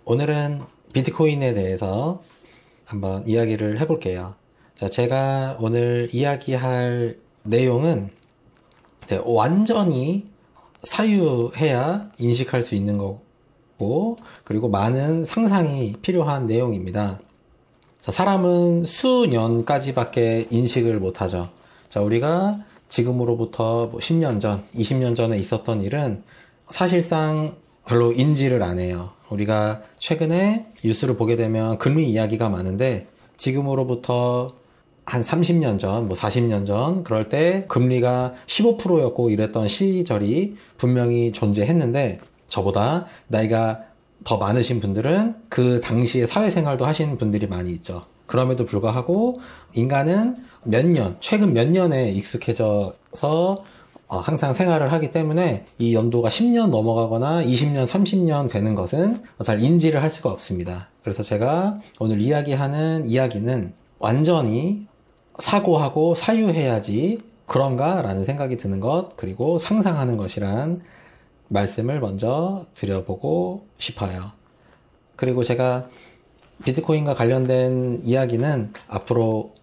오늘은 비트코인에 대해서 한번 이야기를 해볼게요. 자, 제가 오늘 이야기할 내용은 완전히 사유해야 인식할 수 있는 거고, 그리고 많은 상상이 필요한 내용입니다. 자, 사람은 수년까지밖에 인식을 못하죠. 자, 우리가 지금으로부터 10년 전, 20년 전에 있었던 일은 사실상 별로 인지를 안 해요. 우리가 최근에 뉴스를 보게 되면 금리 이야기가 많은데, 지금으로부터 한 30년 전, 40년 전, 그럴 때 금리가 15%였고 이랬던 시절이 분명히 존재했는데, 저보다 나이가 더 많으신 분들은 그 당시에 사회생활도 하신 분들이 많이 있죠. 그럼에도 불구하고 인간은 최근 몇 년에 익숙해져서 항상 생활을 하기 때문에 이 연도가 10년 넘어가거나 20년, 30년 되는 것은 잘 인지를 할 수가 없습니다. 그래서 제가 오늘 이야기하는 이야기는 완전히 사고하고 사유해야지 그런가? 라는 생각이 드는 것, 그리고 상상하는 것이란 말씀을 먼저 드려보고 싶어요. 그리고 제가 비트코인과 관련된 이야기는 앞으로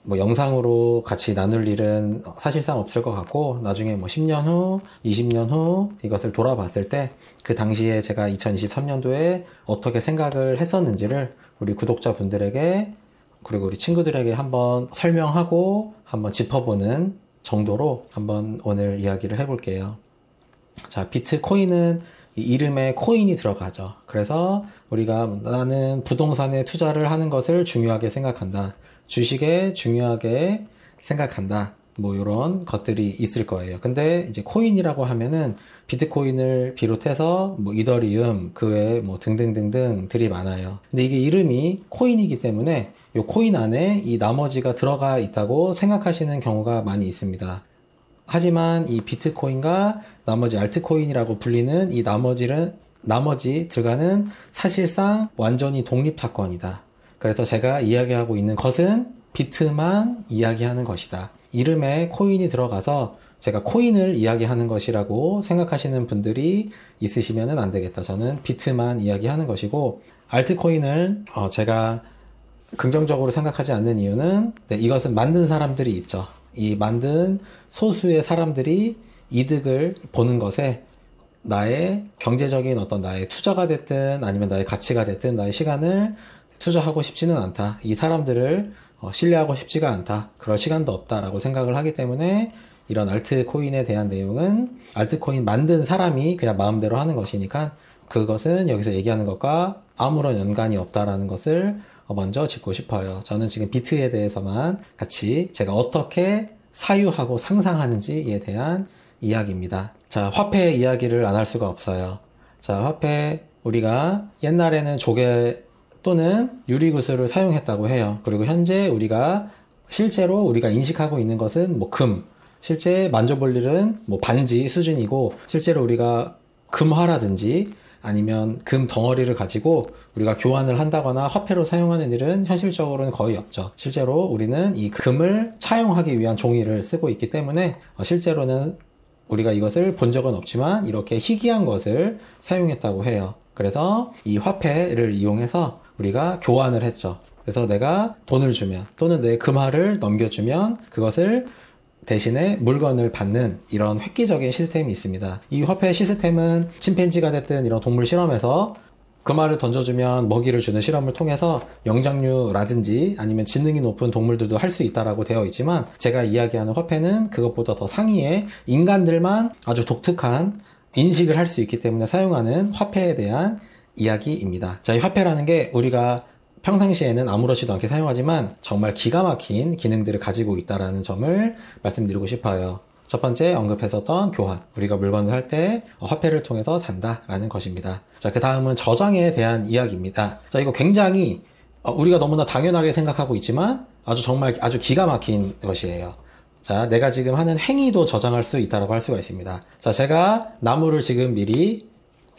영상으로 같이 나눌 일은 사실상 없을 것 같고, 나중에 10년 후, 20년 후 이것을 돌아봤을 때 그 당시에 제가 2023년도에 어떻게 생각을 했었는지를 우리 구독자분들에게 그리고 우리 친구들에게 한번 설명하고 한번 짚어보는 정도로 한번 오늘 이야기를 해볼게요. 자, 비트코인은 이 이름에 코인이 들어가죠. 그래서 우리가 나는 부동산에 투자를 하는 것을 중요하게 생각한다. 주식에 중요하게 생각한다. 이런 것들이 있을 거예요. 근데 이제 코인이라고 하면은 비트코인을 비롯해서 이더리움, 그 외에 등등등등들이 많아요. 근데 이게 이름이 코인이기 때문에 이 코인 안에 이 나머지가 들어가 있다고 생각하시는 경우가 많이 있습니다. 하지만 이 비트코인과 나머지 알트코인이라고 불리는 이 나머지 들어가는 사실상 완전히 독립 사건이다. 그래서 제가 이야기하고 있는 것은 비트만 이야기하는 것이다. 이름에 코인이 들어가서 제가 코인을 이야기하는 것이라고 생각하시는 분들이 있으시면 안 되겠다. 저는 비트만 이야기하는 것이고, 알트코인을 제가 긍정적으로 생각하지 않는 이유는 이것은 만든 사람들이 있죠. 이 만든 소수의 사람들이 이득을 보는 것에 나의 경제적인 나의 투자가 됐든 아니면 나의 가치가 됐든 나의 시간을 투자하고 싶지는 않다. 이 사람들을 신뢰하고 싶지가 않다. 그럴 시간도 없다라고 생각을 하기 때문에 이런 알트코인에 대한 내용은 알트코인 만든 사람이 그냥 마음대로 하는 것이니까 그것은 여기서 얘기하는 것과 아무런 연관이 없다라는 것을 먼저 짚고 싶어요. 저는 지금 비트에 대해서만 같이 제가 어떻게 사유하고 상상하는지에 대한 이야기입니다. 자, 화폐 이야기를 안 할 수가 없어요. 자, 화폐, 우리가 옛날에는 조개 또는 유리구슬을 사용했다고 해요. 그리고 현재 실제로 우리가 인식하고 있는 것은 금, 실제 만져볼 일은 반지 수준이고, 실제로 우리가 금화라든지 아니면 금 덩어리를 가지고 우리가 교환을 한다거나 화폐로 사용하는 일은 현실적으로는 거의 없죠. 실제로 우리는 이 금을 차용하기 위한 종이를 쓰고 있기 때문에 실제로는 우리가 이것을 본 적은 없지만 이렇게 희귀한 것을 사용했다고 해요. 그래서 이 화폐를 이용해서 우리가 교환을 했죠. 그래서 내가 돈을 주면 또는 내 금화를 넘겨주면 그것을 대신에 물건을 받는 이런 획기적인 시스템이 있습니다. 이 화폐 시스템은 침팬지가 됐든 이런 동물 실험에서 금화를 던져주면 먹이를 주는 실험을 통해서 영장류라든지 아니면 지능이 높은 동물들도 할 수 있다라고 되어 있지만, 제가 이야기하는 화폐는 그것보다 더 상위에 인간들만 아주 독특한 인식을 할 수 있기 때문에 사용하는 화폐에 대한 이야기입니다. 자, 이 화폐라는 게 우리가 평상시에는 아무렇지도 않게 사용하지만 정말 기가 막힌 기능들을 가지고 있다는 점을 말씀드리고 싶어요. 첫 번째 언급했었던 교환, 우리가 물건을 살 때 화폐를 통해서 산다라는 것입니다. 자, 그 다음은 저장에 대한 이야기입니다. 자, 이거 굉장히 우리가 너무나 당연하게 생각하고 있지만 아주 기가 막힌 것이에요. 자, 내가 지금 하는 행위도 저장할 수 있다고 할 수가 있습니다. 자, 제가 나무를 지금 미리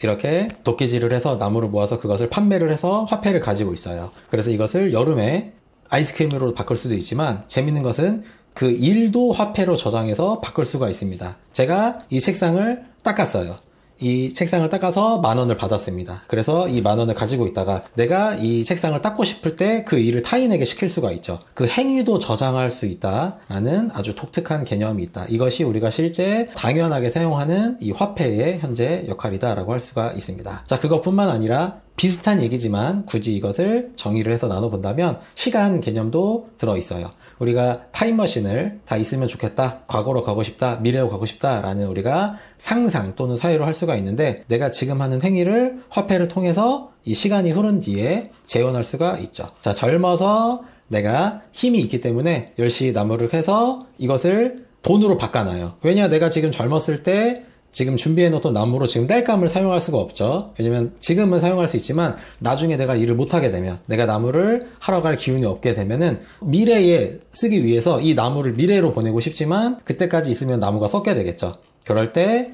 이렇게 도끼질을 해서 나무를 모아서 그것을 판매를 해서 화폐를 가지고 있어요. 그래서 이것을 여름에 아이스크림으로 바꿀 수도 있지만, 재밌는 것은 그 일도 화폐로 저장해서 바꿀 수가 있습니다. 제가 이 책상을 닦았어요. 이 책상을 닦아서 10,000원을 받았습니다. 그래서 이 10,000원을 가지고 있다가 내가 이 책상을 닦고 싶을 때 그 일을 타인에게 시킬 수가 있죠. 그 행위도 저장할 수 있다라는 아주 독특한 개념이 있다. 이것이 우리가 실제 당연하게 사용하는 이 화폐의 현재 역할이다라고 할 수가 있습니다. 자, 그것뿐만 아니라 비슷한 얘기지만 굳이 이것을 정의를 해서 나눠본다면 시간 개념도 들어있어요. 우리가 타임머신을 다 있으면 좋겠다, 과거로 가고 싶다, 미래로 가고 싶다 라는 우리가 상상 또는 사유로 할 수가 있는데, 내가 지금 하는 행위를 화폐를 통해서 이 시간이 흐른 뒤에 재현할 수가 있죠. 자, 젊어서 내가 힘이 있기 때문에 열심히 나무를 해서 이것을 돈으로 바꿔놔요. 왜냐, 내가 지금 젊었을 때 지금 준비해놓던 나무로 지금 땔감을 사용할 수가 없죠. 왜냐면 지금은 사용할 수 있지만 나중에 내가 일을 못하게 되면, 내가 나무를 하러 갈 기운이 없게 되면은 미래에 쓰기 위해서 이 나무를 미래로 보내고 싶지만 그때까지 있으면 나무가 썩게 되겠죠. 그럴 때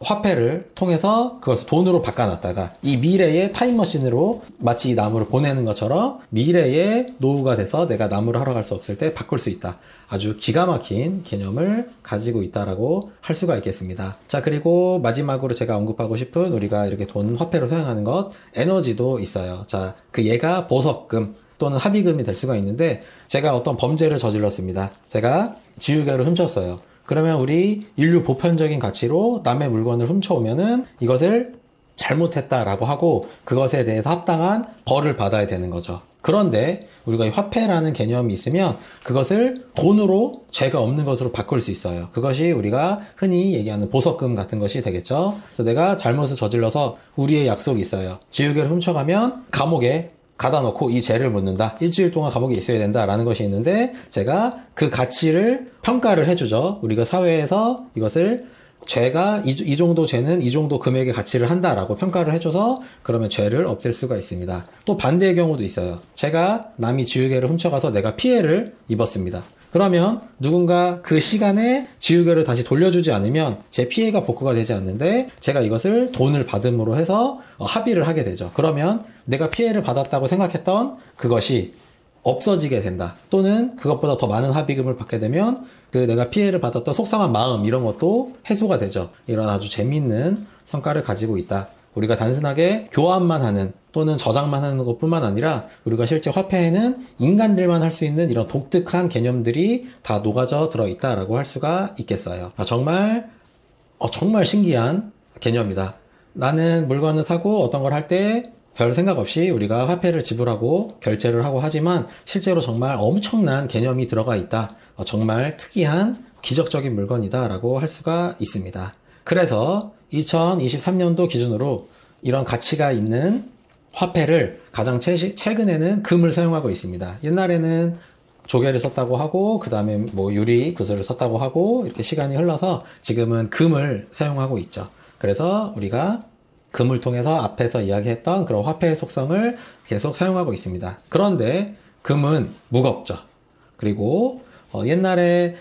화폐를 통해서 그것을 돈으로 바꿔놨다가 이 미래의 타임머신으로 마치 이 나무를 보내는 것처럼 미래의 노후가 돼서 내가 나무를 하러 갈 수 없을 때 바꿀 수 있다. 아주 기가 막힌 개념을 가지고 있다라고 할 수가 있겠습니다. 자, 그리고 마지막으로 제가 언급하고 싶은 우리가 이렇게 돈 화폐로 사용하는 것, 에너지도 있어요. 자, 그 얘가 보석금 또는 합의금이 될 수가 있는데, 제가 어떤 범죄를 저질렀습니다. 제가 지우개를 훔쳤어요. 그러면 우리 인류 보편적인 가치로 남의 물건을 훔쳐오면은 이것을 잘못했다라고 하고 그것에 대해서 합당한 벌을 받아야 되는 거죠. 그런데 우리가 이 화폐라는 개념이 있으면 그것을 돈으로 죄가 없는 것으로 바꿀 수 있어요. 그것이 우리가 흔히 얘기하는 보석금 같은 것이 되겠죠. 그래서 내가 잘못을 저질러서 우리의 약속이 있어요. 지우개를 훔쳐가면 감옥에 가다 놓고 이 죄를 묻는다. 일주일 동안 감옥에 있어야 된다라는 것이 있는데, 제가 그 가치를 평가를 해주죠. 우리가 사회에서 이것을 죄가 이 정도 죄는 이 정도 금액의 가치를 한다라고 평가를 해줘서 그러면 죄를 없앨 수가 있습니다. 또 반대의 경우도 있어요. 제가 남이 지우개를 훔쳐가서 내가 피해를 입었습니다. 그러면 누군가 그 시간에 지우개를 다시 돌려주지 않으면 제 피해가 복구가 되지 않는데, 제가 이것을 돈을 받음으로 해서 합의를 하게 되죠. 그러면 내가 피해를 받았다고 생각했던 그것이 없어지게 된다. 또는 그것보다 더 많은 합의금을 받게 되면 그 내가 피해를 받았던 속상한 마음, 이런 것도 해소가 되죠. 이런 아주 재미있는 성과를 가지고 있다. 우리가 단순하게 교환만 하는 또는 저장만 하는 것뿐만 아니라 우리가 실제 화폐에는 인간들만 할 수 있는 이런 독특한 개념들이 다 녹아져 들어있다라고 할 수가 있겠어요. 정말 신기한 개념이다. 나는 물건을 사고 어떤 걸 할 때 별 생각 없이 우리가 화폐를 지불하고 결제를 하고 하지만 실제로 정말 엄청난 개념이 들어가 있다. 정말 특이한 기적적인 물건이다 라고 할 수가 있습니다. 그래서 2023년도 기준으로 이런 가치가 있는 화폐를 가장 최근에는 금을 사용하고 있습니다. 옛날에는 조개를 썼다고 하고 그 다음에 뭐 유리 구슬을 썼다고 하고 이렇게 시간이 흘러서 지금은 금을 사용하고 있죠. 그래서 우리가 금을 통해서 앞에서 이야기했던 그런 화폐의 속성을 계속 사용하고 있습니다. 그런데 금은 무겁죠. 그리고 옛날에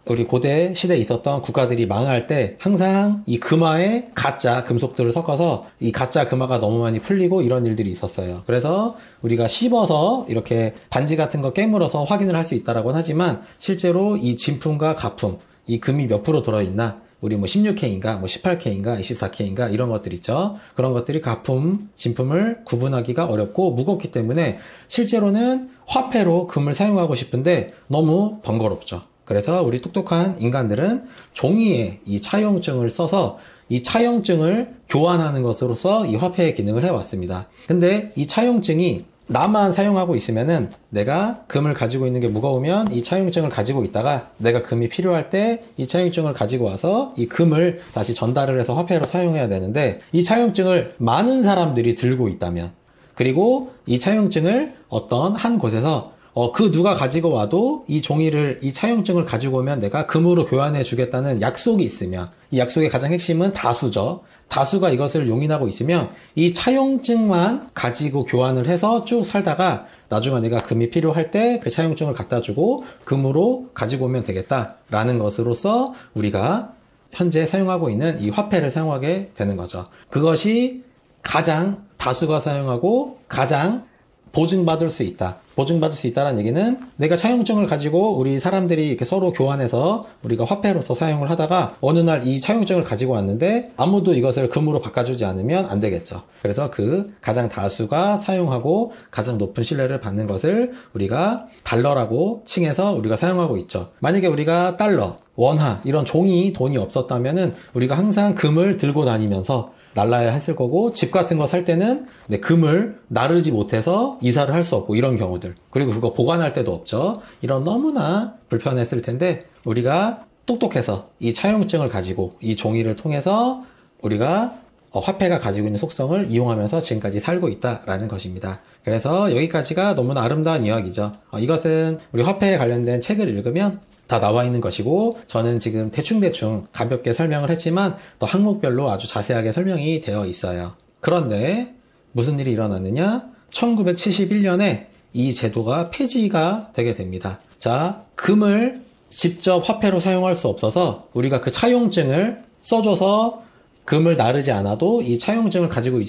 우리 고대 시대에 있었던 국가들이 망할 때 항상 이 금화에 가짜 금속들을 섞어서 이 가짜 금화가 너무 많이 풀리고 이런 일들이 있었어요. 그래서 우리가 씹어서 이렇게 반지 같은 거 깨물어서 확인을 할 수 있다라고는 하지만 실제로 이 진품과 가품, 이 금이 몇 프로 들어있나, 우리 뭐 16K인가, 뭐 18K인가, 24K인가 이런 것들 있죠. 그런 것들이 가품, 진품을 구분하기가 어렵고 무겁기 때문에 실제로는 화폐로 금을 사용하고 싶은데 너무 번거롭죠. 그래서 우리 똑똑한 인간들은 종이에 이 차용증을 써서 이 차용증을 교환하는 것으로서 이 화폐의 기능을 해왔습니다. 근데 이 차용증이 나만 사용하고 있으면은, 내가 금을 가지고 있는 게 무거우면 이 차용증을 가지고 있다가 내가 금이 필요할 때 이 차용증을 가지고 와서 이 금을 다시 전달을 해서 화폐로 사용해야 되는데, 이 차용증을 많은 사람들이 들고 있다면, 그리고 이 차용증을 어떤 한 곳에서 그 누가 가지고 와도 이 차용증을 가지고 오면 내가 금으로 교환해 주겠다는 약속이 있으면, 이 약속의 가장 핵심은 다수죠. 다수가 이것을 용인하고 있으면 이 차용증만 가지고 교환을 해서 쭉 살다가 나중에 내가 금이 필요할 때 그 차용증을 갖다 주고 금으로 가지고 오면 되겠다라는 것으로서 우리가 현재 사용하고 있는 이 화폐를 사용하게 되는 거죠. 그것이 가장 다수가 사용하고 가장 보증받을 수 있다. 보증받을 수 있다는 얘기는 내가 차용증을 가지고 우리 사람들이 이렇게 서로 교환해서 우리가 화폐로서 사용을 하다가 어느 날 이 차용증을 가지고 왔는데 아무도 이것을 금으로 바꿔주지 않으면 안 되겠죠. 그래서 그 가장 다수가 사용하고 가장 높은 신뢰를 받는 것을 우리가 달러라고 칭해서 우리가 사용하고 있죠. 만약에 우리가 달러, 원화 이런 종이 돈이 없었다면은 우리가 항상 금을 들고 다니면서 날라야 했을 거고, 집 같은 거 살 때는 금을 나르지 못해서 이사를 할 수 없고 이런 경우들, 그리고 그거 보관할 데도 없죠. 이런 너무나 불편했을 텐데 우리가 똑똑해서 이 차용증을 가지고 이 종이를 통해서 우리가 화폐가 가지고 있는 속성을 이용하면서 지금까지 살고 있다라는 것입니다. 그래서 여기까지가 너무나 아름다운 이야기죠. 이것은 우리 화폐에 관련된 책을 읽으면 다 나와 있는 것이고, 저는 지금 대충대충 가볍게 설명을 했지만 또 항목별로 아주 자세하게 설명이 되어 있어요. 그런데 무슨 일이 일어났느냐? 1971년에 이 제도가 폐지가 되게 됩니다. 자, 금을 직접 화폐로 사용할 수 없어서 우리가 그 차용증을 써줘서 금을 나르지 않아도 이 차용증을 가지고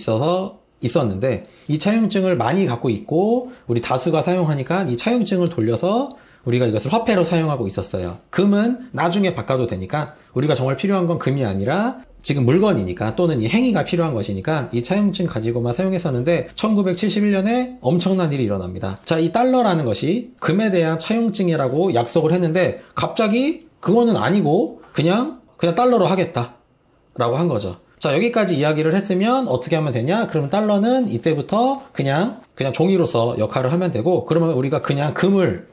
있었는데, 이 차용증을 많이 갖고 있고 우리 다수가 사용하니까 이 차용증을 돌려서 우리가 이것을 화폐로 사용하고 있었어요. 금은 나중에 바꿔도 되니까, 우리가 정말 필요한 건 금이 아니라 지금 물건이니까, 또는 이 행위가 필요한 것이니까 이 차용증 가지고만 사용했었는데 1971년에 엄청난 일이 일어납니다. 자, 이 달러라는 것이 금에 대한 차용증이라고 약속을 했는데 갑자기 그거는 아니고 그냥 달러로 하겠다 라고 한 거죠. 자, 여기까지 이야기를 했으면 어떻게 하면 되냐? 그러면 달러는 이때부터 그냥 종이로서 역할을 하면 되고, 그러면 우리가 그냥 금을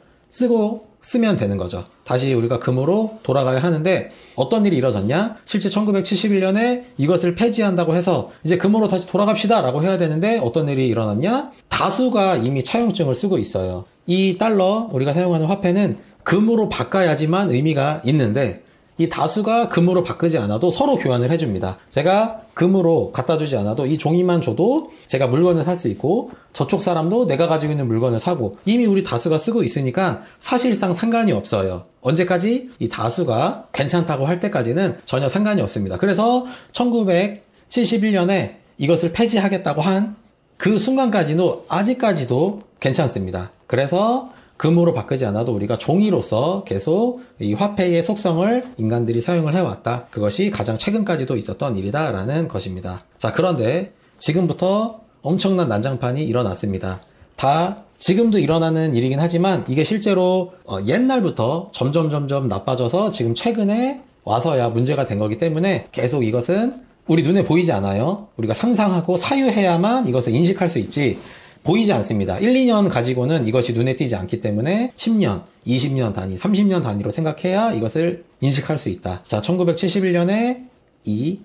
쓰면 되는 거죠. 다시 우리가 금으로 돌아가야 하는데 어떤 일이 이뤄졌냐? 실제 1971년에 이것을 폐지한다고 해서 이제 금으로 다시 돌아갑시다 라고 해야 되는데 어떤 일이 일어났냐? 다수가 이미 차용증을 쓰고 있어요. 이 달러, 우리가 사용하는 화폐는 금으로 바꿔야지만 의미가 있는데 이 다수가 금으로 바꾸지 않아도 서로 교환을 해줍니다. 제가 금으로 갖다 주지 않아도 이 종이만 줘도 제가 물건을 살 수 있고, 저쪽 사람도 내가 가지고 있는 물건을 사고, 이미 우리 다수가 쓰고 있으니까 사실상 상관이 없어요. 언제까지? 이 다수가 괜찮다고 할 때까지는 전혀 상관이 없습니다. 그래서 1971년에 이것을 폐지하겠다고 한 그 순간까지도 아직까지도 괜찮습니다. 그래서 금으로 바꾸지 않아도 우리가 종이로서 계속 이 화폐의 속성을 인간들이 사용을 해왔다. 그것이 가장 최근까지도 있었던 일이다라는 것입니다. 자, 그런데 지금부터 엄청난 난장판이 일어났습니다. 다 지금도 일어나는 일이긴 하지만 이게 실제로 옛날부터 점점 나빠져서 지금 최근에 와서야 문제가 된 거기 때문에 계속 이것은 우리 눈에 보이지 않아요. 우리가 상상하고 사유해야만 이것을 인식할 수 있지 보이지 않습니다. 1, 2년 가지고는 이것이 눈에 띄지 않기 때문에 10년, 20년 단위, 30년 단위로 생각해야 이것을 인식할 수 있다. 자, 1971년에 이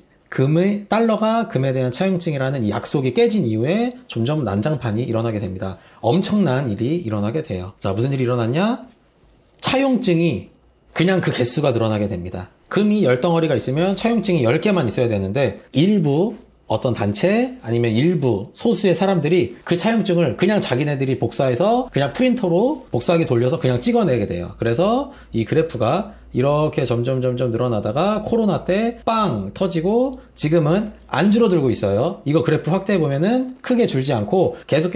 달러가 금에 대한 차용증이라는 이 약속이 깨진 이후에 점점 난장판이 일어나게 됩니다. 엄청난 일이 일어나게 돼요. 자, 무슨 일이 일어났냐? 차용증이 그냥 그 개수가 늘어나게 됩니다. 금이 10덩어리가 있으면 차용증이 10개만 있어야 되는데 일부 어떤 단체 아니면 일부 소수의 사람들이 그 차용증을 그냥 자기네들이 복사해서 그냥 프린터로 복사기 돌려서 그냥 찍어내게 돼요. 그래서 이 그래프가 이렇게 점점 늘어나다가 코로나 때 빵 터지고 지금은 안 줄어들고 있어요. 이거 그래프 확대해 보면은 크게 줄지 않고 계속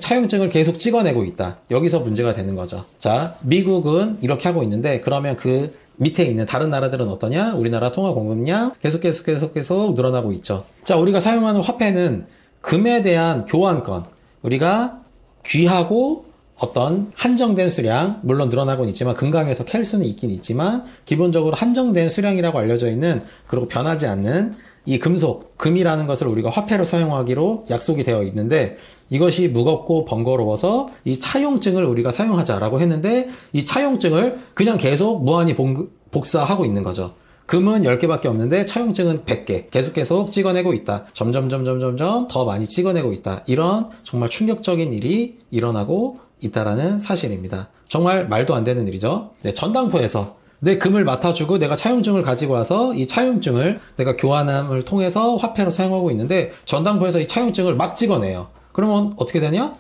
차용증을 계속 찍어내고 있다. 여기서 문제가 되는 거죠. 자, 미국은 이렇게 하고 있는데 그러면 그 밑에 있는 다른 나라들은 어떠냐? 우리나라 통화 공급량 계속 늘어나고 있죠. 자, 우리가 사용하는 화폐는 금에 대한 교환권, 우리가 귀하고 어떤 한정된 수량, 물론 늘어나고는 있지만 금강에서 캘 수는 있긴 있지만 기본적으로 한정된 수량이라고 알려져 있는, 그리고 변하지 않는 이 금이라는 것을 우리가 화폐로 사용하기로 약속이 되어 있는데 이것이 무겁고 번거로워서 이 차용증을 우리가 사용하자라고 했는데 이 차용증을 그냥 계속 무한히 복사하고 있는 거죠. 금은 10개밖에 없는데 차용증은 100개 계속 찍어내고 있다. 점점 더 많이 찍어내고 있다. 이런 정말 충격적인 일이 일어나고 있다라는 사실입니다. 정말 말도 안 되는 일이죠. 네, 전당포에서 내 금을 맡아주고 내가 차용증을 가지고 와서 이 차용증을 내가 교환함을 통해서 화폐로 사용하고 있는데 전당포에서 이 차용증을 막 찍어내요. 그러면 어떻게 되냐?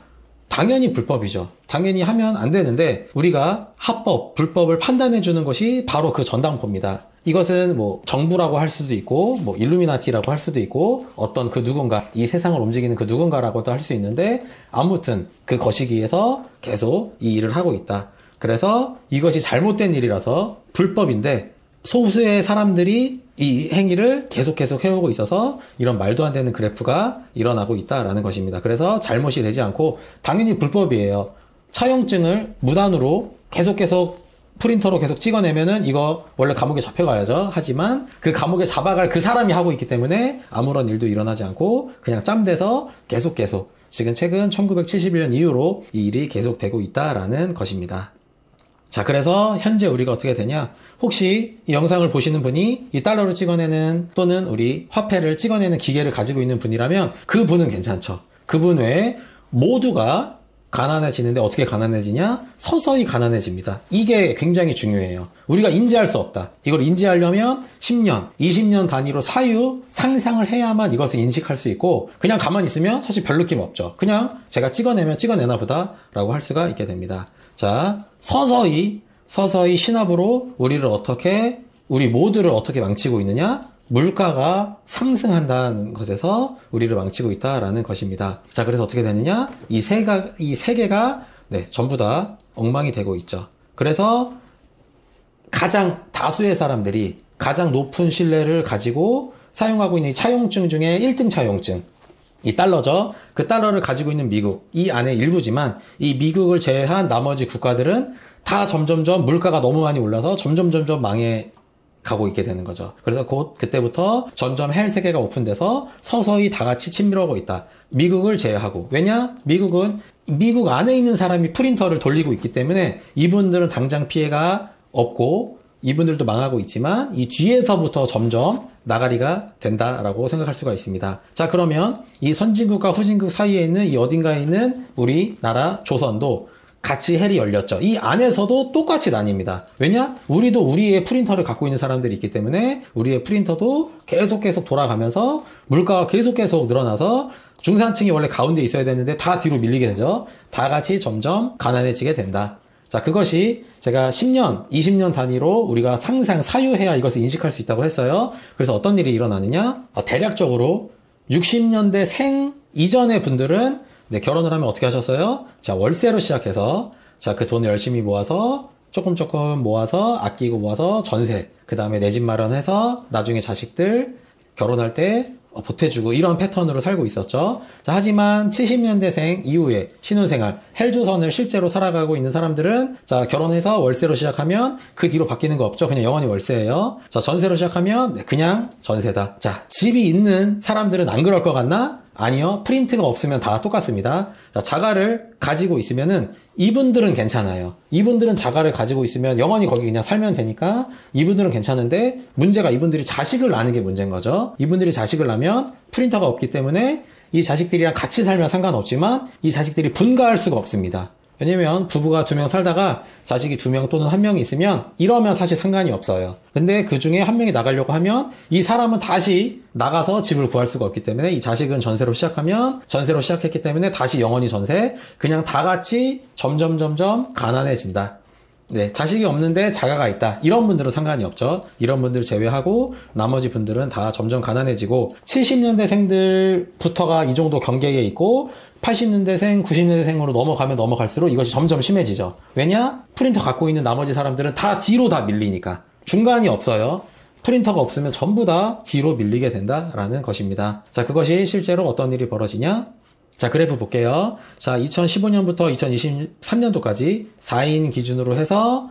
당연히 불법이죠. 당연히 하면 안 되는데 우리가 합법, 불법을 판단해 주는 것이 바로 그 전당포입니다. 이것은 뭐 정부라고 할 수도 있고 뭐 일루미나티라고 할 수도 있고 어떤 그 누군가, 이 세상을 움직이는 그 누군가라고도 할 수 있는데, 아무튼 그 거시기에서 계속 이 일을 하고 있다. 그래서 이것이 잘못된 일이라서 불법인데 소수의 사람들이 이 행위를 계속 해오고 있어서 이런 말도 안 되는 그래프가 일어나고 있다라는 것입니다. 그래서 잘못이 되지 않고 당연히 불법이에요. 차용증을 무단으로 계속 프린터로 계속 찍어내면은 이거 원래 감옥에 잡혀가야죠. 하지만 그 감옥에 잡아갈 그 사람이 하고 있기 때문에 아무런 일도 일어나지 않고 그냥 짬돼서 계속 지금 최근 1971년 이후로 이 일이 계속되고 있다라는 것입니다. 자, 그래서 현재 우리가 어떻게 되냐? 혹시 이 영상을 보시는 분이 이 달러를 찍어내는 또는 우리 화폐를 찍어내는 기계를 가지고 있는 분이라면 그 분은 괜찮죠. 그분 외에 모두가 가난해지는데 어떻게 가난해지냐? 서서히 가난해집니다. 이게 굉장히 중요해요. 우리가 인지할 수 없다. 이걸 인지하려면 10년, 20년 단위로 사유, 상상을 해야만 이것을 인식할 수 있고, 그냥 가만히 있으면 사실 별 느낌 없죠. 그냥 제가 찍어내면 찍어내나 보다 라고 할 수가 있게 됩니다. 자, 서서히 신압으로 우리 모두를 어떻게 망치고 있느냐? 물가가 상승한다는 것에서 우리를 망치고 있다라는 것입니다. 자, 그래서 어떻게 되느냐? 이 세계가 전부 다 엉망이 되고 있죠. 그래서 가장 다수의 사람들이 가장 높은 신뢰를 가지고 사용하고 있는 이 차용증 중에 1등 차용증, 이 달러죠. 그 달러를 가지고 있는 미국, 이 안에 일부지만 이 미국을 제외한 나머지 국가들은 다 점점점 물가가 너무 많이 올라서 점점 망해 가고 있게 되는 거죠. 그래서 그때부터 점점 헬 세계가 오픈돼서 서서히 다 같이 침몰하고 있다. 미국을 제외하고. 왜냐? 미국 안에 있는 사람이 프린터를 돌리고 있기 때문에 이분들은 당장 피해가 없고 이분들도 망하고 있지만 이 뒤에서부터 점점 나가리가 된다라고 생각할 수가 있습니다. 자, 그러면 이 선진국과 후진국 사이에 있는 이 어딘가에 있는 우리나라 조선도 같이 헬이 열렸죠. 이 안에서도 똑같이 나뉩니다. 왜냐? 우리도 우리의 프린터를 갖고 있는 사람들이 있기 때문에 우리의 프린터도 계속 돌아가면서 물가가 계속 늘어나서 중산층이 원래 가운데 있어야 되는데 다 뒤로 밀리게 되죠. 다 같이 점점 가난해지게 된다. 자, 그것이 제가 10년, 20년 단위로 우리가 사유해야 이것을 인식할 수 있다고 했어요. 그래서 어떤 일이 일어나느냐? 대략적으로 60년대 생 이전의 분들은 결혼을 하면 어떻게 하셨어요? 자, 월세로 시작해서, 자, 그 돈을 열심히 모아서, 조금 모아서, 아끼고 모아서, 전세, 그 다음에 내 집 마련해서, 나중에 자식들 결혼할 때 보태주고, 이런 패턴으로 살고 있었죠. 자, 하지만 70년대생 이후에 신혼생활, 헬조선을 실제로 살아가고 있는 사람들은, 자, 결혼해서 월세로 시작하면 그 뒤로 바뀌는 거 없죠. 그냥 영원히 월세예요. 자, 전세로 시작하면 그냥 전세다. 자, 집이 있는 사람들은 안 그럴 것 같나? 아니요. 프린트가 없으면 다 똑같습니다. 자, 자가를 가지고 있으면은 이분들은 괜찮아요. 이분들은 자가를 가지고 있으면 영원히 거기 그냥 살면 되니까 이분들은 괜찮은데, 문제가 이분들이 자식을 낳는 게 문제인 거죠. 이분들이 자식을 낳으면 프린터가 없기 때문에 이 자식들이랑 같이 살면 상관없지만 이 자식들이 분가할 수가 없습니다. 왜냐면 부부가 2명 살다가 자식이 2명 또는 1명이 있으면 이러면 사실 상관이 없어요. 근데 그 중에 1명이 나가려고 하면 이 사람은 다시 나가서 집을 구할 수가 없기 때문에, 이 자식은 전세로 시작했기 때문에 다시 영원히 전세, 그냥 다 같이 점점 가난해진다. 네, 자식이 없는데 자가가 있다. 이런 분들은 상관이 없죠. 이런 분들 제외하고 나머지 분들은 다 점점 가난해지고, 70년대생들부터가 이 정도 경계에 있고 80년대생, 90년대생으로 넘어갈수록 이것이 점점 심해지죠. 왜냐? 프린터 갖고 있는 나머지 사람들은 다 뒤로 밀리니까. 중간이 없어요. 프린터가 없으면 전부 다 뒤로 밀리게 된다라는 것입니다. 자, 그것이 실제로 어떤 일이 벌어지냐? 자, 그래프 볼게요. 자, 2015년부터 2023년도까지 4인 기준으로 해서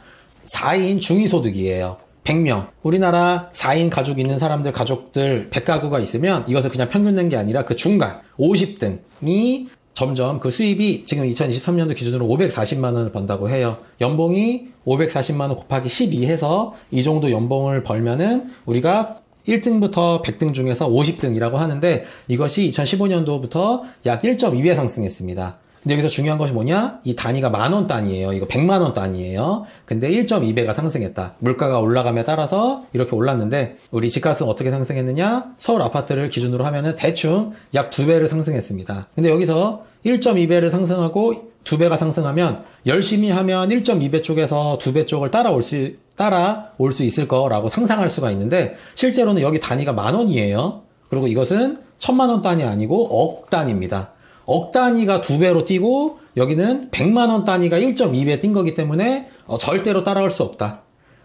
4인 중위소득이에요. 100명. 우리나라 4인 가족 있는 사람들, 가족들 100가구가 있으면 이것을 그냥 평균 낸 게 아니라 그 중간 50등이 점점 그 수입이 지금 2023년도 기준으로 540만 원을 번다고 해요. 연봉이 540만 원 곱하기 12 해서 이 정도 연봉을 벌면은 우리가 1등부터 100등 중에서 50등이라고 하는데, 이것이 2015년도부터 약 1.2배 상승했습니다. 근데 여기서 중요한 것이 뭐냐? 이 단위가 10,000원 단위예요. 이거 100만원 단위예요. 근데 1.2배가 상승했다. 물가가 올라감에 따라서 이렇게 올랐는데 우리 집값은 어떻게 상승했느냐? 서울 아파트를 기준으로 하면은 대충 약 2배를 상승했습니다. 근데 여기서 1.2배를 상승하고 2배가 상승하면 열심히 하면 1.2배 쪽에서 2배 쪽을 따라올 수 있을 거라고 상상할 수가 있는데 실제로는 여기 단위가 10,000원이에요. 그리고 이것은 1,000만원 단위 아니고 억 단위입니다. 억 단위가 2배로 뛰고 여기는 100만원 단위가 1.2배 뛴 거기 때문에 절대로 따라올 수 없다.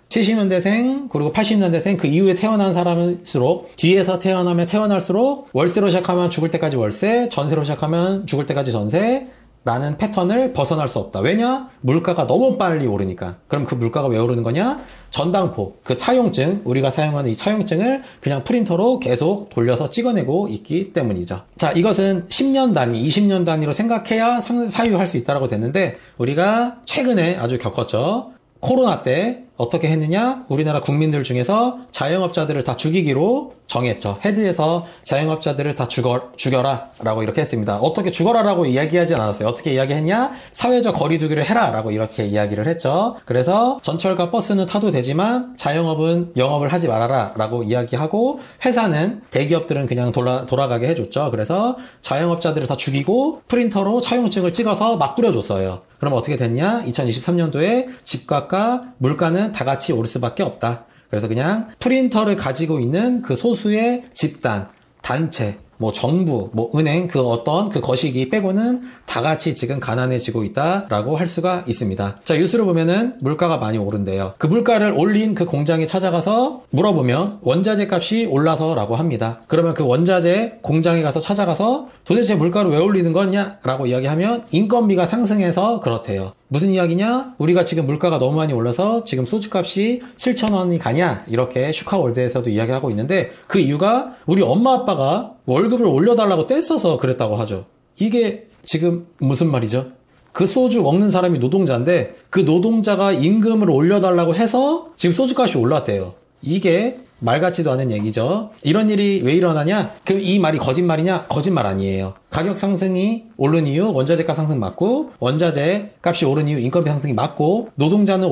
70년대생 그리고 80년대생 그 이후에 태어난 사람일수록 뒤에서 태어나면 태어날수록 월세로 시작하면 죽을 때까지 월세, 전세로 시작하면 죽을 때까지 전세 라는 패턴을 벗어날 수 없다. 왜냐? 물가가 너무 빨리 오르니까. 그럼 그 물가가 왜 오르는 거냐? 전당포, 그 차용증, 우리가 사용하는 이 차용증을 그냥 프린터로 계속 돌려서 찍어내고 있기 때문이죠. 자, 이것은 10년 단위, 20년 단위로 생각해야 사유할 수 있다고 됐는데 우리가 최근에 아주 겪었죠. 코로나 때 어떻게 했느냐? 우리나라 국민들 중에서 자영업자들을 다 죽이기로 정했죠. 헤드에서 자영업자들을 다 죽여라 라고 이렇게 했습니다. 어떻게 죽어라 라고 이야기하지 않았어요. 어떻게 이야기했냐? 사회적 거리두기를 해라 라고 이렇게 이야기를 했죠. 그래서 전철과 버스는 타도 되지만 자영업은 영업을 하지 말아라 라고 이야기하고 회사는 대기업들은 그냥 돌아가게 해줬죠. 그래서 자영업자들을 다 죽이고 프린터로 차용증을 찍어서 막 뿌려줬어요. 그럼 어떻게 됐냐? 2023년도에 집값과 물가는 다 같이 오를 수밖에 없다. 그래서 그냥 프린터를 가지고 있는 그 소수의 집단, 단체, 뭐 정부, 뭐 은행, 그 어떤 그 거시기 빼고는 다 같이 지금 가난해지고 있다라고 할 수가 있습니다. 자, 뉴스를 보면은 물가가 많이 오른대요. 그 물가를 올린 그 공장에 찾아가서 물어보면 원자재 값이 올라서라고 합니다. 그러면 그 원자재 공장에 가서 찾아가서 도대체 물가를 왜 올리는 거냐? 라고 이야기하면 인건비가 상승해서 그렇대요. 무슨 이야기냐? 우리가 지금 물가가 너무 많이 올라서 지금 소주값이 7,000원이 가냐? 이렇게 슈카월드에서도 이야기하고 있는데 그 이유가 우리 엄마 아빠가 월급을 올려달라고 떼써서 그랬다고 하죠. 이게 지금 무슨 말이죠? 그 소주 먹는 사람이 노동자인데 그 노동자가 임금을 올려달라고 해서 지금 소주값이 올랐대요. 이게 말 같지도 않은 얘기죠. 이런 일이 왜 일어나냐? 그 이 말이 거짓말이냐? 거짓말 아니에요. 가격 상승이 오른 이유 원자재 값 상승 맞고 하원자재 값이 오른 이유 인건비 상승이 맞고 노동자는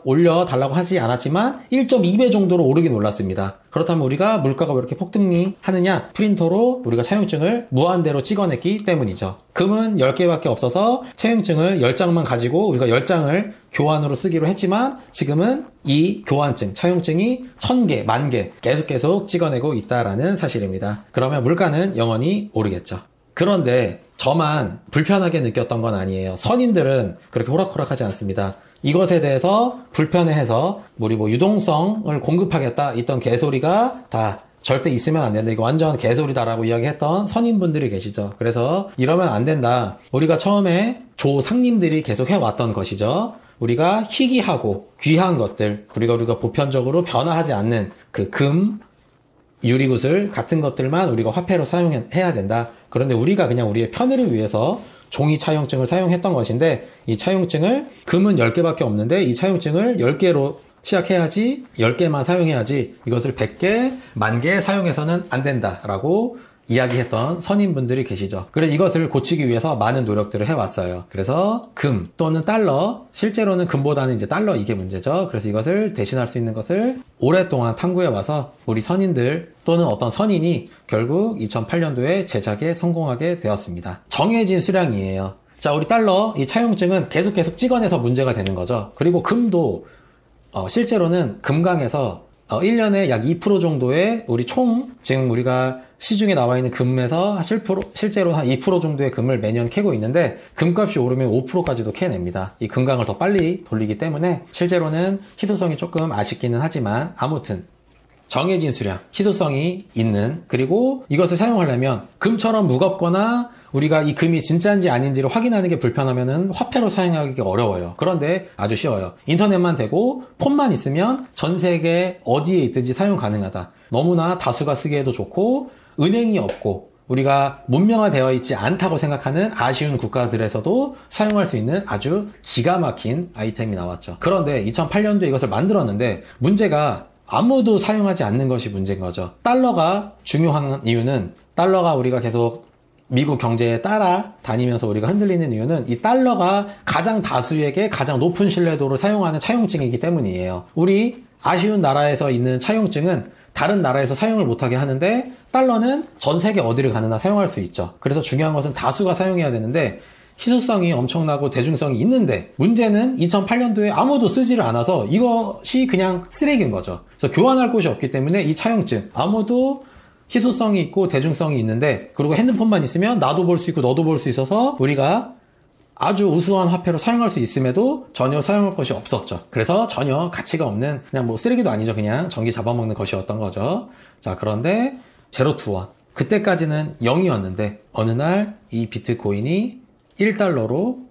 올려달라고 하지 않았지만 1.2배 정도로 오르긴 올랐습니다. 그렇다면 우리가 물가가 왜 이렇게 폭등이 하느냐? 프린터로 우리가 차용증을 무한대로 찍어냈기 때문이죠. 금은 10개밖에 없어서 차용증을 10장만 가지고 우리가 10장을 교환으로 쓰기로 했지만 지금은 이 교환증, 차용증이 1,000개, 10,000개 계속 찍어내고 있다라는 사실입니다. 그러면 물가는 영원히 오르겠죠. 그런데 저만 불편하게 느꼈던 건 아니에요. 선인들은 그렇게 호락호락하지 않습니다. 이것에 대해서 불편해해서 우리 유동성을 공급하겠다 있던 개소리가 다 절대 있으면 안 된다. 이거 완전 개소리다라고 이야기했던 선임분들이 계시죠. 그래서 이러면 안 된다. 우리가 처음에 조상님들이 계속 해왔던 것이죠. 우리가 희귀하고 귀한 것들, 우리가 보편적으로 변화하지 않는 그 금, 유리구슬 같은 것들만 우리가 화폐로 사용해야 된다. 그런데 우리가 그냥 우리의 편의를 위해서 종이 차용증을 사용했던 것인데 이 차용증을 금은 10개밖에 없는데 이 차용증을 10개로 시작해야지 10개만 사용해야지 이것을 100개, 10,000개 사용해서는 안 된다라고 이야기했던 선임분들이 계시죠. 그래서 이것을 고치기 위해서 많은 노력들을 해왔어요. 그래서 금 또는 달러, 실제로는 금보다는 이제 달러 이게 문제죠. 그래서 이것을 대신할 수 있는 것을 오랫동안 탐구해와서 우리 선인들 또는 어떤 선인이 결국 2008년도에 제작에 성공하게 되었습니다. 정해진 수량이에요. 자, 우리 달러 이 차용증은 계속 찍어내서 문제가 되는 거죠. 그리고 금도 실제로는 금강에서 1년에 약 2% 정도의 우리 지금 우리가 시중에 나와 있는 금에서 실제로 한 2% 정도의 금을 매년 캐고 있는데 금값이 오르면 5%까지도 캐냅니다. 이 금강을 더 빨리 돌리기 때문에 실제로는 희소성이 조금 아쉽기는 하지만 아무튼 정해진 수량, 희소성이 있는 그리고 이것을 사용하려면 금처럼 무겁거나 우리가 이 금이 진짜인지 아닌지를 확인하는 게 불편하면은 화폐로 사용하기 어려워요. 그런데 아주 쉬워요. 인터넷만 되고 폰만 있으면 전 세계 어디에 있든지 사용 가능하다. 너무나 다수가 쓰기에도 좋고 은행이 없고 우리가 문명화되어 있지 않다고 생각하는 아쉬운 국가들에서도 사용할 수 있는 아주 기가 막힌 아이템이 나왔죠. 그런데 2008년도에 이것을 만들었는데 문제가 아무도 사용하지 않는 것이 문제인 거죠. 달러가 중요한 이유는 달러가 우리가 계속 미국 경제에 따라 다니면서 우리가 흔들리는 이유는 이 달러가 가장 다수에게 가장 높은 신뢰도를 사용하는 차용증이기 때문이에요. 우리 아쉬운 나라에서 있는 차용증은 다른 나라에서 사용을 못하게 하는데 달러는 전 세계 어디를 가느나 사용할 수 있죠. 그래서 중요한 것은 다수가 사용해야 되는데 희소성이 엄청나고 대중성이 있는데 문제는 2008년도에 아무도 쓰지를 않아서 이것이 그냥 쓰레기인 거죠. 그래서 교환할 곳이 없기 때문에 이 차용증 아무도 희소성이 있고 대중성이 있는데 그리고 핸드폰만 있으면 나도 볼 수 있고 너도 볼 수 있어서 우리가 아주 우수한 화폐로 사용할 수 있음에도 전혀 사용할 것이 없었죠. 그래서 전혀 가치가 없는 그냥 뭐 쓰레기도 아니죠. 그냥 전기 잡아먹는 것이었던 거죠. 자, 그런데 제로투원 그때까지는 0이었는데 어느 날 이 비트코인이 1달러로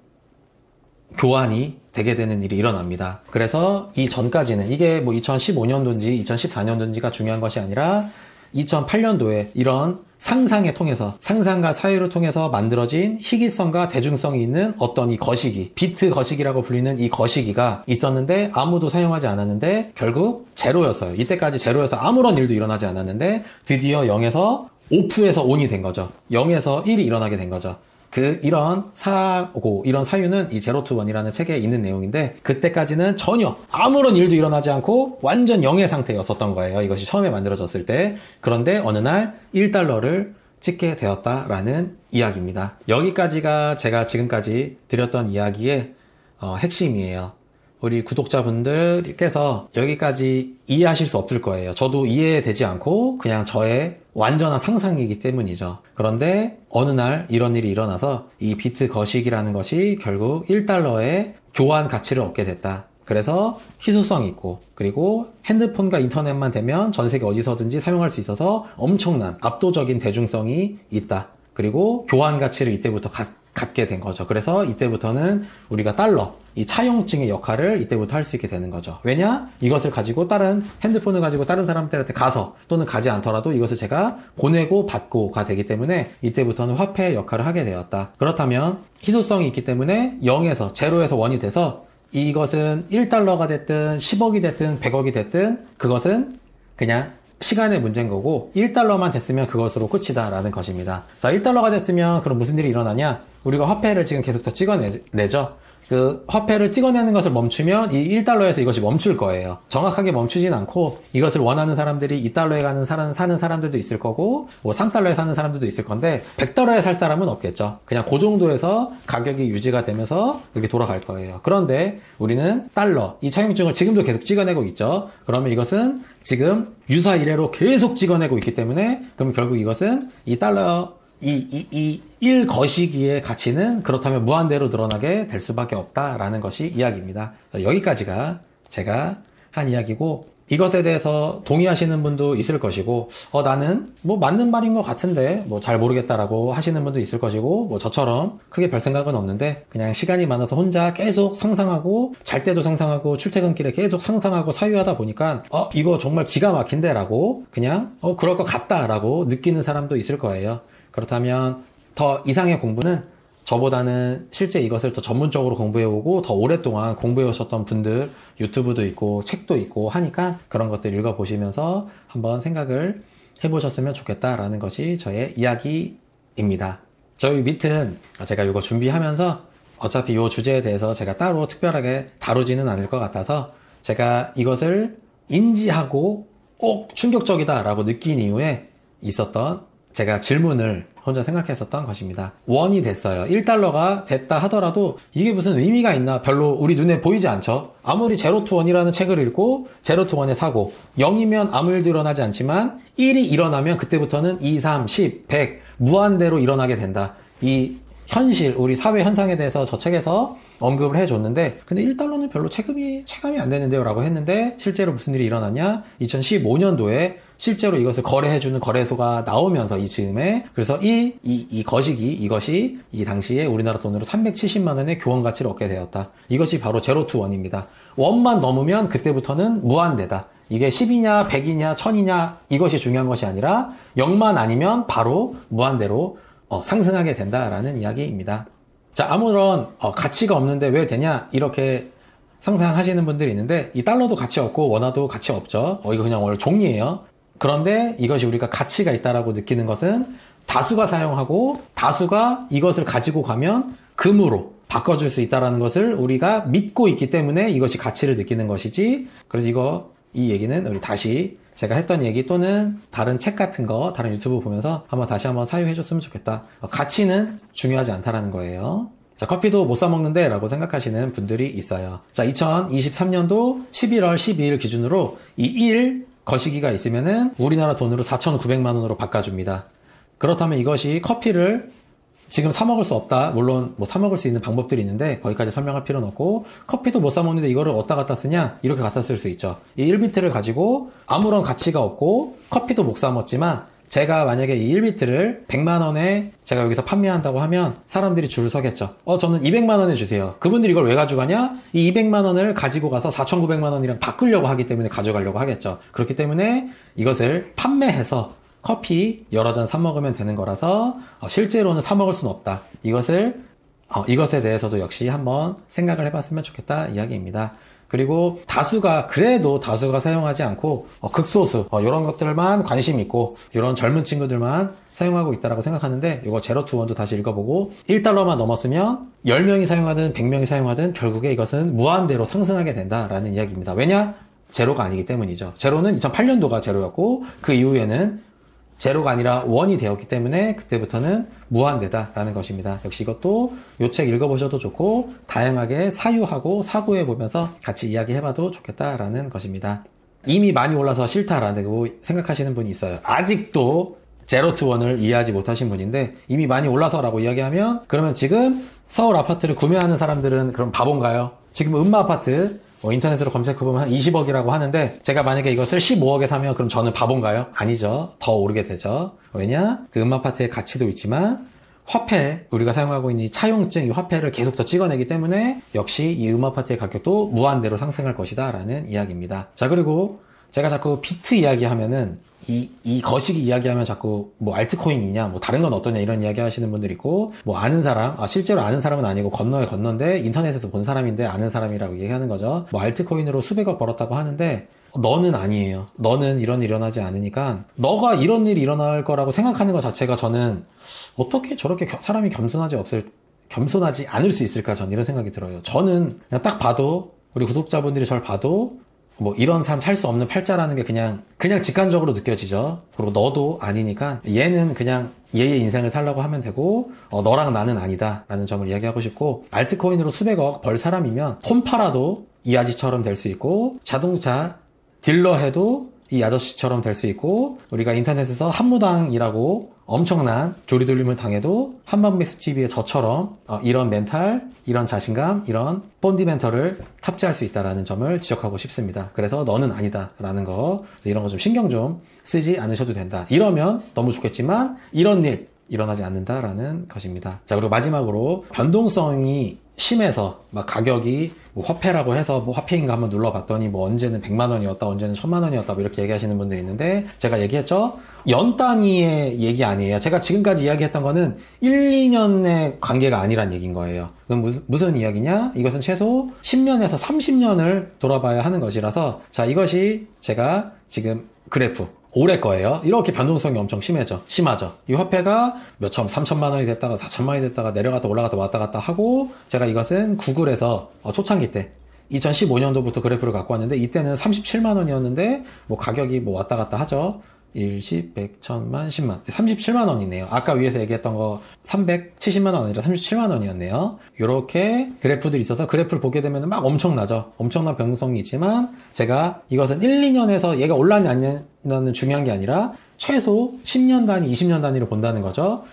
교환이 되게 되는 일이 일어납니다. 그래서 이 전까지는 이게 뭐 2015년도인지 2014년도인지가 중요한 것이 아니라 2008년도에 이런 상상을 통해서 상상과 사유를 통해서 만들어진 희귀성과 대중성이 있는 어떤 이 거시기 비트 거시기라고 불리는 이 거시기가 있었는데 아무도 사용하지 않았는데 결국 제로였어요. 이때까지 제로여서 아무런 일도 일어나지 않았는데 드디어 0에서 오프에서 온이 된 거죠. 0에서 1이 일어나게 된 거죠. 이런 사고, 이런 사유는 이 제로투원이라는 책에 있는 내용인데 그때까지는 전혀 아무런 일도 일어나지 않고 완전 0의 상태였었던 거예요. 이것이 처음에 만들어졌을 때. 그런데 어느 날 1달러를 찍게 되었다라는 이야기입니다. 여기까지가 제가 지금까지 드렸던 이야기의 핵심이에요. 우리 구독자분들께서 여기까지 이해하실 수 없을 거예요. 저도 이해되지 않고 그냥 저의 완전한 상상이기 때문이죠. 그런데 어느 날 이런 일이 일어나서 이 비트 거시기라는 것이 결국 1달러의 교환 가치를 얻게 됐다. 그래서 희소성이 있고 그리고 핸드폰과 인터넷만 되면 전 세계 어디서든지 사용할 수 있어서 엄청난 압도적인 대중성이 있다. 그리고 교환 가치를 이때부터 갖게 된 거죠. 그래서 이때부터는 우리가 달러, 이 차용증의 역할을 이때부터 할 수 있게 되는 거죠. 왜냐? 이것을 가지고 핸드폰을 가지고 다른 사람들한테 가서 또는 가지 않더라도 이것을 제가 보내고 받고가 되기 때문에 이때부터는 화폐의 역할을 하게 되었다. 그렇다면 희소성이 있기 때문에 0에서, 제로에서 1이 돼서 이것은 1달러가 됐든 10억이 됐든 100억이 됐든 그것은 그냥 시간의 문제인 거고 1달러만 됐으면 그것으로 끝이다 라는 것입니다. 자, 1달러가 됐으면 그럼 무슨 일이 일어나냐? 우리가 화폐를 지금 계속 더 찍어내죠. 그 화폐를 찍어내는 것을 멈추면 이 1달러에서 이것이 멈출 거예요. 정확하게 멈추진 않고 이것을 원하는 사람들이 2달러에 사는 사람들도 있을 거고 뭐 3달러에 사는 사람들도 있을 건데 100달러에 살 사람은 없겠죠. 그냥 그 정도에서 가격이 유지가 되면서 이렇게 돌아갈 거예요. 그런데 우리는 달러, 이 차용증을 지금도 계속 찍어내고 있죠. 그러면 이것은 지금 유사 이래로 계속 찍어내고 있기 때문에 그럼 결국 이것은 이 달러 이 1 거시기의 가치는 그렇다면 무한대로 늘어나게 될 수밖에 없다라는 것이 이야기입니다. 여기까지가 제가 한 이야기고 이것에 대해서 동의하시는 분도 있을 것이고 나는 뭐 맞는 말인 것 같은데 뭐 잘 모르겠다라고 하시는 분도 있을 것이고 뭐 저처럼 크게 별 생각은 없는데 그냥 시간이 많아서 혼자 계속 상상하고 잘 때도 상상하고 출퇴근길에 계속 상상하고 사유하다 보니까 이거 정말 기가 막힌데 라고 그냥 그럴 것 같다 라고 느끼는 사람도 있을 거예요. 그렇다면 더 이상의 공부는 저보다는 실제 이것을 더 전문적으로 공부해오고 더 오랫동안 공부해오셨던 분들 유튜브도 있고 책도 있고 하니까 그런 것들 읽어보시면서 한번 생각을 해보셨으면 좋겠다라는 것이 저의 이야기입니다. 저희 밑은 제가 이거 준비하면서 어차피 이 주제에 대해서 제가 따로 특별하게 다루지는 않을 것 같아서 제가 이것을 인지하고 충격적이다라고 느낀 이후에 있었던 제가 질문을 혼자 생각했었던 것입니다. 1이 됐어요. 1달러가 됐다 하더라도 이게 무슨 의미가 있나 별로 우리 눈에 보이지 않죠. 아무리 제로투원이라는 책을 읽고 제로투원에 사고 0이면 아무 일도 일어나지 않지만 1이 일어나면 그때부터는 2, 3, 10, 100 무한대로 일어나게 된다. 이 현실, 우리 사회 현상에 대해서 저 책에서 언급을 해줬는데 근데 1달러는 별로 체감이 안 되는데요 라고 했는데 실제로 무슨 일이 일어났냐? 2015년도에 실제로 이것을 거래해주는 거래소가 나오면서 이 즈음에 그래서 이 거시기 이것이 이 당시에 우리나라 돈으로 370만 원의 교환 가치를 얻게 되었다. 이것이 바로 제로투원입니다. 1만 넘으면 그때부터는 무한대다. 이게 10이냐 100이냐 1000이냐 이것이 중요한 것이 아니라 0만 아니면 바로 무한대로 상승하게 된다라는 이야기입니다. 자, 아무런 가치가 없는데 왜 되냐 이렇게 상상하시는 분들이 있는데 이 달러도 가치 없고 원화도 가치 없죠. 이거 그냥 원래 종이에요. 그런데 이것이 우리가 가치가 있다라고 느끼는 것은 다수가 사용하고 다수가 이것을 가지고 가면 금으로 바꿔줄 수 있다는 것을 우리가 믿고 있기 때문에 이것이 가치를 느끼는 것이지. 그래서 이 얘기는 우리 다시 제가 했던 얘기 또는 다른 책 같은 거, 다른 유튜브 보면서 다시 한번 사유해줬으면 좋겠다. 가치는 중요하지 않다라는 거예요. 자, 커피도 못 사먹는데 라고 생각하시는 분들이 있어요. 자, 2023년도 11월 12일 기준으로 이 1 거시기가 있으면은 우리나라 돈으로 4,900만 원으로 바꿔줍니다. 그렇다면 이것이 커피를 지금 사 먹을 수 없다. 물론 사 먹을 수 있는 방법들이 있는데 거기까지 설명할 필요는 없고, 커피도 못 사 먹는데 이거를 어디다 갖다 쓰냐? 이렇게 갖다 쓸 수 있죠. 이 1비트를 가지고 아무런 가치가 없고 커피도 못 사 먹지만 제가 만약에 이 1비트를 100만 원에 제가 여기서 판매한다고 하면 사람들이 줄을 서겠죠. 저는 200만 원에 주세요. 그분들이 이걸 왜 가져가냐? 이 200만 원을 가지고 가서 4,900만 원이랑 바꾸려고 하기 때문에 가져가려고 하겠죠. 그렇기 때문에 이것을 판매해서 커피 여러 잔 사 먹으면 되는 거라서 실제로는 사 먹을 수는 없다. 이것에 대해서도 역시 한번 생각을 해봤으면 좋겠다 이야기입니다. 그리고 그래도 다수가 사용하지 않고 극소수 이런 것들만 관심 있고 이런 젊은 친구들만 사용하고 있다라고 생각하는데, 이거 제로 투 원도 다시 읽어보고 1달러만 넘었으면 10명이 사용하든 100명이 사용하든 결국에 이것은 무한대로 상승하게 된다라는 이야기입니다. 왜냐? 제로가 아니기 때문이죠. 제로는 2008년도가 제로였고 그 이후에는 제로가 아니라 원이 되었기 때문에 그때부터는 무한대다라는 것입니다. 역시 이것도 이 책 읽어보셔도 좋고 다양하게 사유하고 사고해보면서 같이 이야기해봐도 좋겠다라는 것입니다. 이미 많이 올라서 싫다라고 생각하시는 분이 있어요. 아직도 제로 투 원을 이해하지 못하신 분인데, 이미 많이 올라서라고 이야기하면 그러면 지금 서울 아파트를 구매하는 사람들은 그럼 바본가요? 지금 음마아파트 인터넷으로 검색해보면 한 20억이라고 하는데, 제가 만약에 이것을 15억에 사면 그럼 저는 바본가요? 아니죠. 더 오르게 되죠. 왜냐? 그 음아파트의 가치도 있지만 화폐, 우리가 사용하고 있는 이 차용증, 이 화폐를 계속 더 찍어내기 때문에 역시 이 음아파트의 가격도 무한대로 상승할 것이다 라는 이야기입니다. 자, 그리고 제가 자꾸 비트 이야기하면은 이 거시기 이야기하면 자꾸 알트코인이냐, 다른 건 어떠냐 이런 이야기 하시는 분들 있고, 아는 사람, 실제로 아는 사람은 아니고 건너인데 인터넷에서 본 사람인데 아는 사람이라고 얘기하는 거죠. 알트코인으로 수백억 벌었다고 하는데 너는 아니에요. 너는 이런 일이 일어나지 않으니까 너가 이런 일이 일어날 거라고 생각하는 것 자체가 저는 어떻게 저렇게 사람이 겸손하지 않을 수 있을까, 저는 이런 생각이 들어요. 저는 그냥 딱 봐도, 우리 구독자분들이 저를 봐도 이런 삶 살 수 없는 팔자라는 게 그냥 직관적으로 느껴지죠. 그리고 너도 아니니까 얘는 그냥 얘의 인생을 살라고 하면 되고 너랑 나는 아니다 라는 점을 이야기하고 싶고, 알트코인으로 수백억 벌 사람이면 폰 팔아도 이 아저씨처럼 될 수 있고, 자동차 딜러 해도 이 아저씨처럼 될 수 있고, 우리가 인터넷에서 한무당이라고 엄청난 조리돌림을 당해도 한방맥스TV의 저처럼 이런 멘탈, 이런 자신감, 이런 펀디멘털을 탑재할 수 있다는 점을 지적하고 싶습니다. 그래서 너는 아니다 라는 거, 이런 거 좀 신경 좀 쓰지 않으셔도 된다. 이러면 너무 좋겠지만 이런 일 일어나지 않는다라는 것입니다. 자, 그리고 마지막으로 변동성이 심해서 가격이 화폐라고 해서 화폐인가 한번 눌러봤더니 언제는 100만 원이었다, 언제는 1000만 원이었다 이렇게 얘기하시는 분들이 있는데, 제가 얘기했죠? 연 단위의 얘기 아니에요. 제가 지금까지 이야기했던 거는 1, 2년의 관계가 아니란 얘기인 거예요. 그럼 무슨 이야기냐? 이것은 최소 10년에서 30년을 돌아봐야 하는 것이라서, 자, 이것이 제가 지금 그래프 올해 거예요. 이렇게 변동성이 엄청 심하죠. 이 화폐가 3천만 원이 됐다가 4천만 원이 됐다가 내려갔다 올라갔다 왔다 갔다 하고, 제가 이것은 구글에서 초창기 때 2015년도부터 그래프를 갖고 왔는데, 이때는 37만 원이었는데 가격이 왔다 갔다 하죠. 1, 10, 100, 1000만, 10만 37만 원이네요. 아까 위에서 얘기했던 거 370만 원 아니라 37만 원이었네요. 이렇게 그래프들이 있어서 그래프를 보게 되면 엄청나죠. 엄청난 변동성이 있지만, 제가 이것은 1, 2년에서 얘가 올랐냐 안 올랐냐는 중요한 게 아니라 최소 10년 단위, 20년 단위로 본다는 거죠.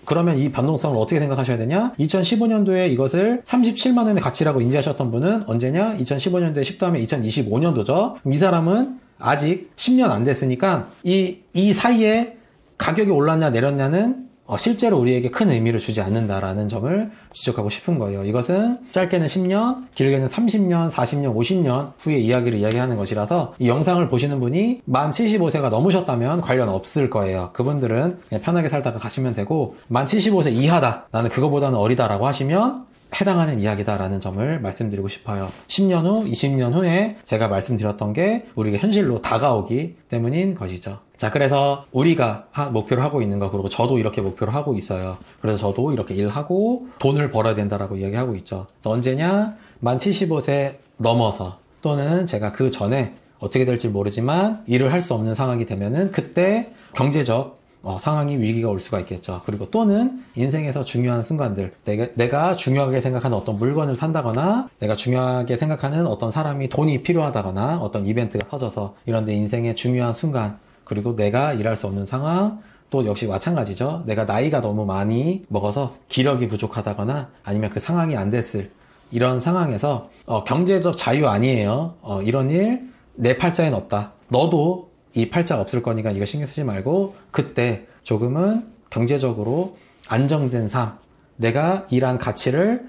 그러면 이 변동성을 어떻게 생각하셔야 되냐? 2015년도에 이것을 37만 원의 가치라고 인지하셨던 분은 언제냐? 2015년도에 10 더하면 2025년도죠. 이 사람은 아직 10년 안 됐으니까 이 사이에 가격이 올랐냐 내렸냐는 실제로 우리에게 큰 의미를 주지 않는다라는 점을 지적하고 싶은 거예요. 이것은 짧게는 10년, 길게는 30년, 40년, 50년 후의 이야기를 이야기하는 것이라서, 이 영상을 보시는 분이 만 75세가 넘으셨다면 관련 없을 거예요. 그분들은 그냥 편하게 살다가 가시면 되고, 만 75세 이하다, 나는 그거보다는 어리다라고 하시면 해당하는 이야기다라는 점을 말씀드리고 싶어요. 10년 후, 20년 후에 제가 말씀드렸던 게 우리에게 현실로 다가오기 때문인 것이죠. 자, 그래서 우리가 목표로 하고 있는 거, 그리고 저도 이렇게 목표를 하고 있어요. 그래서 저도 이렇게 일하고 돈을 벌어야 된다라고 이야기하고 있죠. 그래서 언제냐? 만 75세 넘어서, 또는 제가 그 전에 어떻게 될지 모르지만 일을 할 수 없는 상황이 되면은 그때 경제적 상황이 위기가 올 수가 있겠죠. 그리고 또는 인생에서 중요한 순간들, 내가 중요하게 생각하는 어떤 물건을 산다거나, 내가 중요하게 생각하는 어떤 사람이 돈이 필요하다거나, 어떤 이벤트가 터져서 이런 데 인생의 중요한 순간, 그리고 내가 일할 수 없는 상황, 또 역시 마찬가지죠. 내가 나이가 너무 많이 먹어서 기력이 부족하다거나 아니면 그 상황이 안 됐을 이런 상황에서 경제적 자유 아니에요. 이런 일 내 팔자엔 없다. 너도 이 팔자 없을 거니까 이거 신경 쓰지 말고 그때 조금은 경제적으로 안정된 삶, 내가 일한 가치를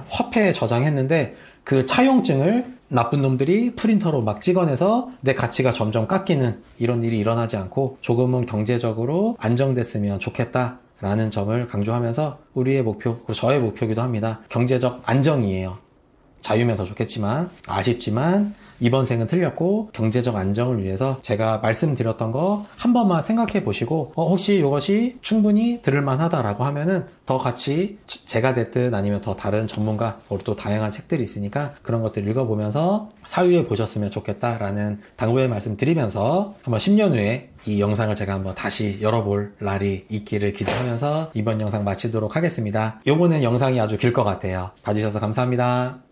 화폐에 저장했는데 그 차용증을 나쁜 놈들이 프린터로 막 찍어내서 내 가치가 점점 깎이는 이런 일이 일어나지 않고 조금은 경제적으로 안정됐으면 좋겠다라는 점을 강조하면서 우리의 목표, 그리고 저의 목표이기도 합니다. 경제적 안정이에요. 자유면 더 좋겠지만, 아쉽지만 이번 생은 틀렸고 경제적 안정을 위해서 제가 말씀드렸던 거 한 번만 생각해 보시고 혹시 이것이 충분히 들을만 하다라고 하면은 더 같이 제가 됐든 아니면 더 다른 전문가, 또 다양한 책들이 있으니까 그런 것들 읽어보면서 사유해 보셨으면 좋겠다라는 당부의 말씀 드리면서 한번 10년 후에 이 영상을 제가 한번 다시 열어볼 날이 있기를 기대하면서 이번 영상 마치도록 하겠습니다. 요번엔 영상이 아주 길 것 같아요. 봐주셔서 감사합니다.